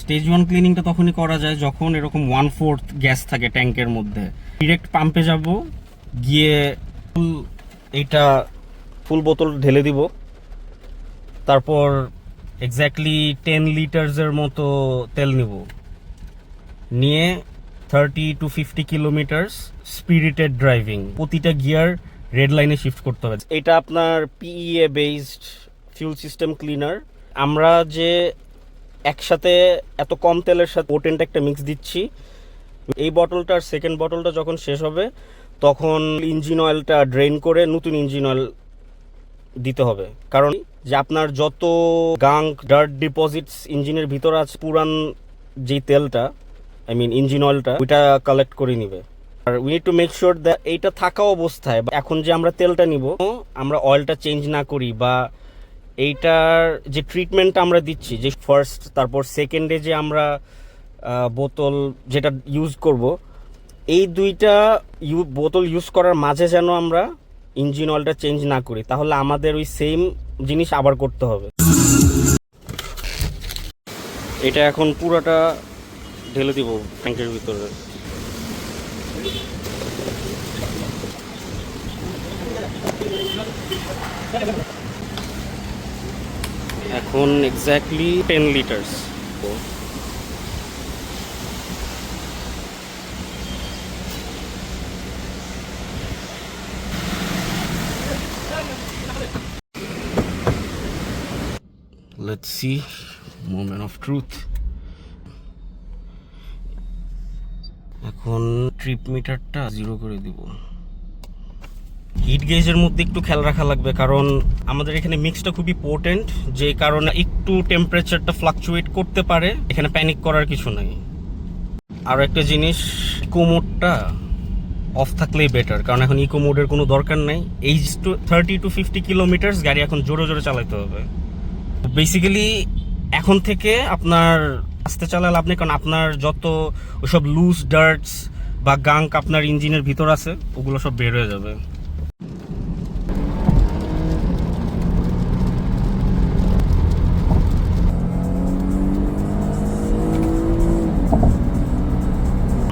Stage 1 ক্লিনিংটা তখনই করা যায় যখন এরকম 1/4 গ্যাস থাকে ট্যাঙ্কের মধ্যে। ডিরেক্ট পাম্পে যাব, গিয়ে এইটা ফুল বোতল ঢেলে দিব, তারপর এক্স্যাক্টলি 10 লিটার্সের মতো তেল নিব, নিয়ে 30 to 50 কিলোমিটার্স স্পিরিটেড ড্রাইভিং, প্রতিটা গিয়ার রেড লাইনে শিফট করতে হবে। এটা আপনার পিইএ বেসড ফিউল সিস্টেম ক্লিনার। আমরা যে একসাথে এত কম তেলের সাথে পোটেন্ট একটা মিক্স দিচ্ছি, এই বটলটার সেকেন্ড বটলটা যখন শেষ হবে তখন ইঞ্জিন অয়েলটা ড্রেন করে নতুন ইঞ্জিন অয়েল দিতে হবে। কারণ যে আপনার যত গাঙ্ক ডার্ট ডিপোজিটস ইঞ্জিনের ভিতর আছে, পুরান যেই তেলটা ইঞ্জিন অয়েলটা ওইটা কালেক্ট করে নিবে। আর we need to make sure that এইটা থাকা অবস্থায় এখন যে আমরা তেলটা নিব আমরা অয়েলটা চেঞ্জ না করি, বা এইটার যে ট্রিটমেন্টটা আমরা দিচ্ছি, যে ফার্স্ট তারপর সেকেন্ডে যে আমরা বোতল যেটা ইউজ করব, এই দুইটা বোতল ইউজ করার মাঝে যেন আমরা ইঞ্জিন অয়েলটা চেঞ্জ না করি, তাহলে আমাদের ওই সেম জিনিস আবার করতে হবে। এটা এখন পুরোটা ঢেলে দিব ট্যাঙ্কের ভিতরে। এখন exactly 10 litres. Let's see, moment of truth. এখন ট্রিপ মিটারটা 0 করে দিব। হিট গেজের মধ্যে একটু খেয়াল রাখা লাগবে, কারণ আমাদের এখানে মিক্সটা খুবই পোটেন্ট, যে কারণে একটু টেম্পারেচারটা ফ্লাকচুয়েট করতে পারে, এখানে প্যানিক করার কিছু নাই। আর একটা জিনিস, ইকো মোডটা অফ থাকলেই বেটার, কারণ এখন ইকো মোডের কোনো দরকার নাই। এই 30 to 50 কিলোমিটার্স গাড়ি এখন জোরে জোরে চালাতে হবে। বেসিক্যালি এখন থেকে আপনার আস্তে চালালে আপনি, কারণ আপনার যত ওসব লুজ ডার্টস বা গাঙ্ক আপনার ইঞ্জিনের ভিতর আছে ওগুলো সব বের হয়ে যাবে।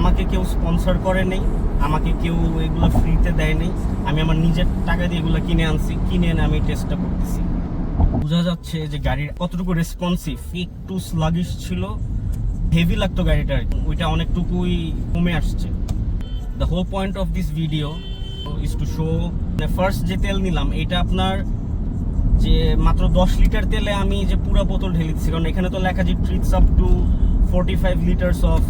আমাকে কেউ স্পন্সর করে নেই, আমাকে কেউ এগুলো ফ্রিতে দেয় নেই, আমি আমার নিজের টাকা দিয়ে এগুলো কিনে আনছি, কিনে এনে আমি টেস্টটা করতেছি। বোঝা যাচ্ছে যে গাড়ির কতটুকু রেসপন্সিভ। একটু স্লাগিশ ছিল, হেভি লাগতো গাড়িটা, ওইটা অনেকটুকুই কমে আসছে। The whole point of this video is to show, first যে তেল নিলাম এটা আপনার যে মাত্র 10 লিটার তেলে আমি যে পুরো বোতল ঢেলে দিচ্ছি, কারণ এখানে তো লেখা যে treats up to 45 litres of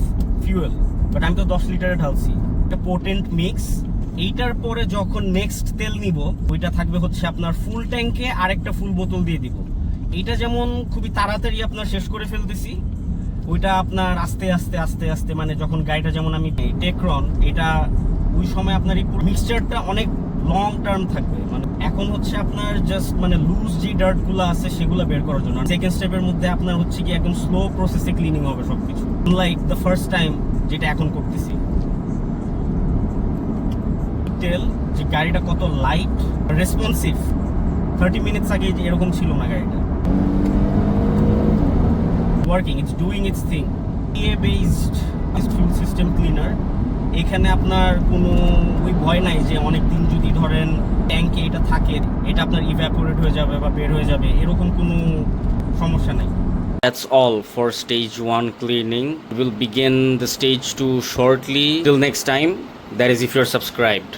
fuel, but আমি তো 10 লিটারে ঢালছি। এটা পোটেন্ট মিক্স। এইটার পরে যখন নেক্সট তেল নিব ওইটা থাকবে হচ্ছে আপনার ফুল ট্যাঙ্কে আরেকটা ফুল বোতল দিয়ে দিব। এইটা যেমন খুবই তাড়াতাড়ি আপনার শেষ করে ফেলতেছি, ওইটা আপনার আস্তে আস্তে আস্তে আস্তে, মানে যখন গাড়িটা যেমন আমি টেকরন, এটা ওই সময় আপনার এই পুরো মিক্সচারটা অনেক লং টার্ম থাকবে। মানে এখন হচ্ছে আপনার জাস্ট মানে লুজ যে ডার্টগুলো আছে সেগুলো বের করার জন্য। সেকেন্ড স্টেপের মধ্যে আপনার হচ্ছে কি একদম স্লো প্রসেসে ক্লিনিং হবে সবকিছু, লাইক দ্য ফার্স্ট টাইম যেটা এখন করতেছি। তেল যে গাড়িটা কত লাইট রেসপন্সিভ, 30 মিনিটস আগে এরকম ছিল না গাড়িটা। Working, it's doing it's thing. PA based fuel system cleaner, এখানে আপনার কোনো ওই ভয় নাই যে অনেক দিন যদি ধরেন ট্যাঙ্কে এটা থাকে এটা আপনার ইভ্যাপোরেট হয়ে যাবে বা বের হয়ে যাবে, এরকম কোনো সমস্যা নাই। That's all for stage 1 cleaning. We will begin the stage 2 shortly. Till next time, that is if you're subscribed.